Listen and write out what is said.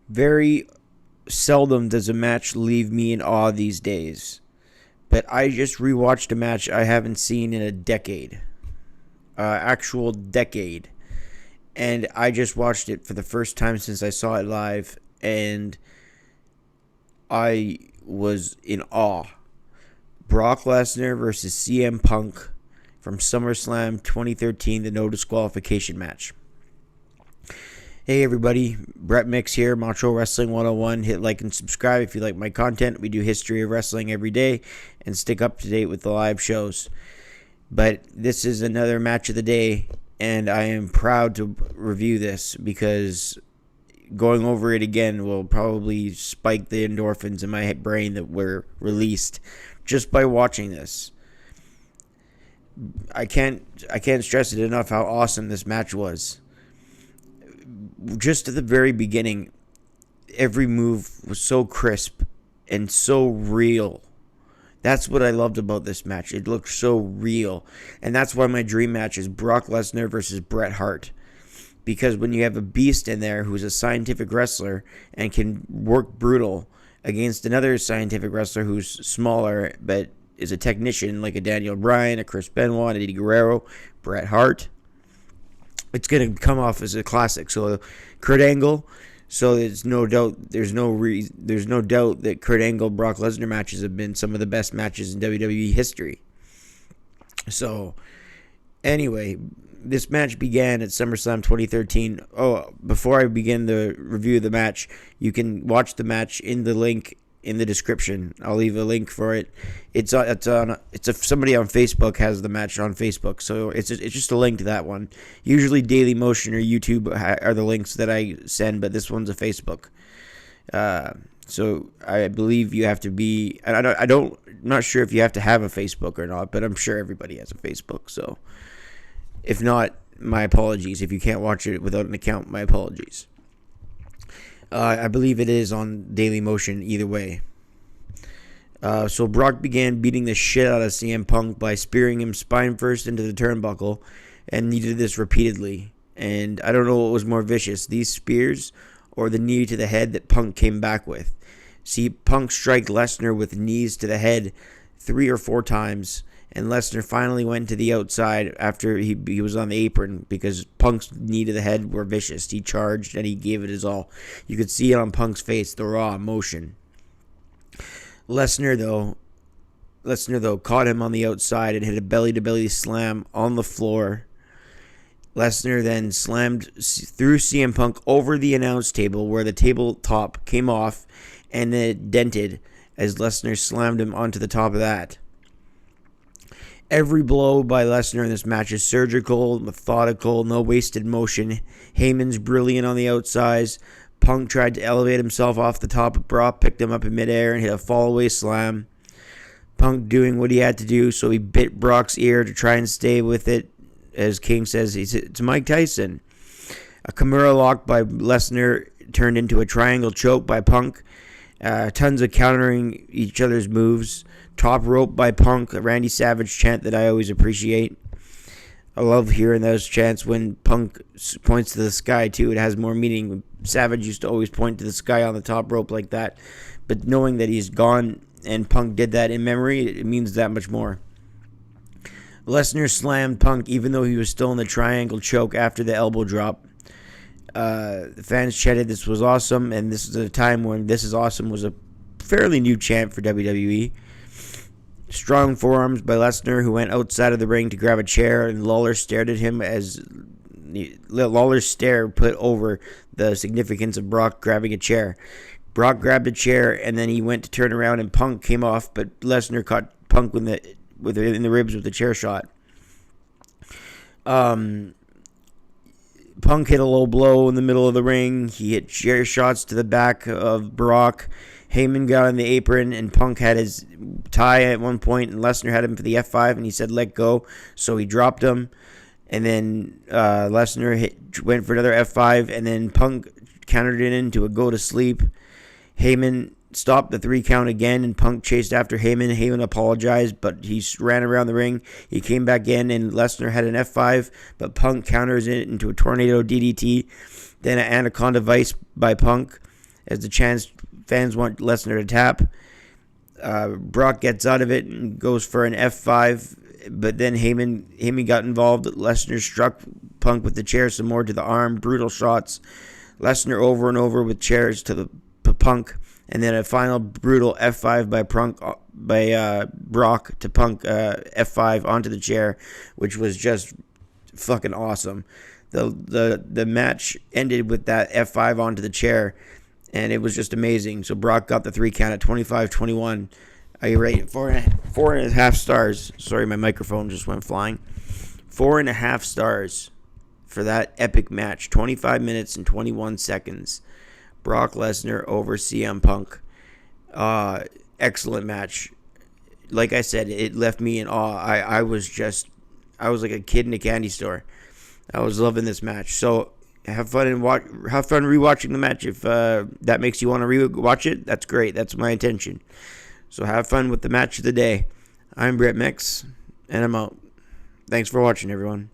Very seldom does a match leave me in awe these days. But I just rewatched a match I haven't seen in a decade. Actual decade. And I just watched it for the first time since I saw it live. And I was in awe. Brock Lesnar versus CM Punk from SummerSlam 2013, the no disqualification match. Hey everybody, Brett Mix here, Macho Wrestling 101. Hit like and subscribe if you like my content. We do history of wrestling every day and stick up to date with the live shows. But this is another match of the day, and I am proud to review this because going over it again will probably spike the endorphins in my brain that were released just by watching this. I can't stress it enough how awesome this match was. Just at the very beginning, every move was so crisp and so real. That's what I loved about this match. It looked so real. And that's why my dream match is Brock Lesnar versus Bret Hart. Because when you have a beast in there who's a scientific wrestler and can work brutal against another scientific wrestler who's smaller but is a technician like a Daniel Bryan, a Chris Benoit, a Eddie Guerrero, Bret Hart, it's going to come off as a classic. So Kurt Angle, so there's no doubt that Kurt Angle Brock Lesnar matches have been some of the best matches in WWE history. So anyway, this match began at SummerSlam 2013. Oh, before I begin the review of the match, you can watch the match in the link in the description. I'll leave a link for it. Somebody on Facebook has the match on Facebook, so it's just a link to that one. Usually Daily Motion or YouTube are the links that I send, but this one's a Facebook. So I believe you have to be. I'm not sure if you have to have a Facebook or not, but I'm sure everybody has a Facebook. So if not, my apologies. If you can't watch it without an account, my apologies. I believe it is on Daily Motion either way. So Brock began beating the shit out of CM Punk by spearing him spine first into the turnbuckle, and he did this repeatedly. And I don't know what was more vicious, these spears or the knee to the head that Punk came back with. See, Punk strike Lesnar with knees to the head 3 or 4 times, and Lesnar finally went to the outside after he was on the apron because Punk's knee to the head were vicious. He charged and he gave it his all. You could see it on Punk's face, the raw emotion. Lesnar though caught him on the outside and hit a belly-to-belly slam on the floor. Lesnar then slammed through CM Punk over the announce table where the tabletop came off and then it dented as Lesnar slammed him onto the top of that. Every blow by Lesnar in this match is surgical, methodical, no wasted motion. Heyman's brilliant on the outsides. Punk tried to elevate himself off the top of Brock, picked him up in midair, and hit a fallaway slam. Punk doing what he had to do, so he bit Brock's ear to try and stay with it. As King says, it's Mike Tyson. A Kimura lock by Lesnar turned into a triangle choke by Punk. Tons of countering each other's moves. Top rope by Punk, a Randy Savage chant that I always appreciate. I love hearing those chants when Punk points to the sky too. It has more meaning. Savage used to always point to the sky on the top rope like that. But knowing that he's gone and Punk did that in memory, it means that much more. Lesnar slammed Punk even though he was still in the triangle choke after the elbow drop. The fans chanted this was awesome, and this is a time when this is awesome was a fairly new chant for WWE. Strong forearms by Lesnar, who went outside of the ring to grab a chair, and Lawler stared at him as Lawler's stare put over the significance of Brock grabbing a chair. Brock grabbed a chair, and then he went to turn around, and Punk came off, but Lesnar caught Punk in the ribs with the chair shot. Punk hit a low blow in the middle of the ring. He hit chair shots to the back of Brock. Heyman got on the apron, and Punk had his tie at one point, and Lesnar had him for the F5, and he said, let go, so he dropped him. And then Lesnar went for another F5, and then Punk countered it into a go-to-sleep. Heyman stopped the 3 count again, and Punk chased after Heyman. Heyman apologized, but he ran around the ring. He came back in, and Lesnar had an F5, but Punk counters it into a tornado DDT, then an Anaconda Vice by Punk. as the fans want Lesnar to tap. Brock gets out of it and goes for an F5, but then Heyman got involved. Lesnar struck Punk with the chair some more to the arm, brutal shots. Lesnar over and over with chairs to the Punk, and then a final brutal F5 by Brock to Punk, F5 onto the chair, which was just fucking awesome. The match ended with that F5 onto the chair, and it was just amazing. So Brock got the 3 count at 25-21. I rate it 4.5 stars. Sorry, my microphone just went flying. 4.5 stars for that epic match. 25 minutes and 21 seconds. Brock Lesnar over CM Punk. Excellent match. Like I said, it left me in awe. I was like a kid in a candy store. I was loving this match. So have fun rewatching the match. If that makes you want to rewatch it, that's great. That's my intention. So have fun with the match of the day. I'm Brett Mix, and I'm out. Thanks for watching, everyone.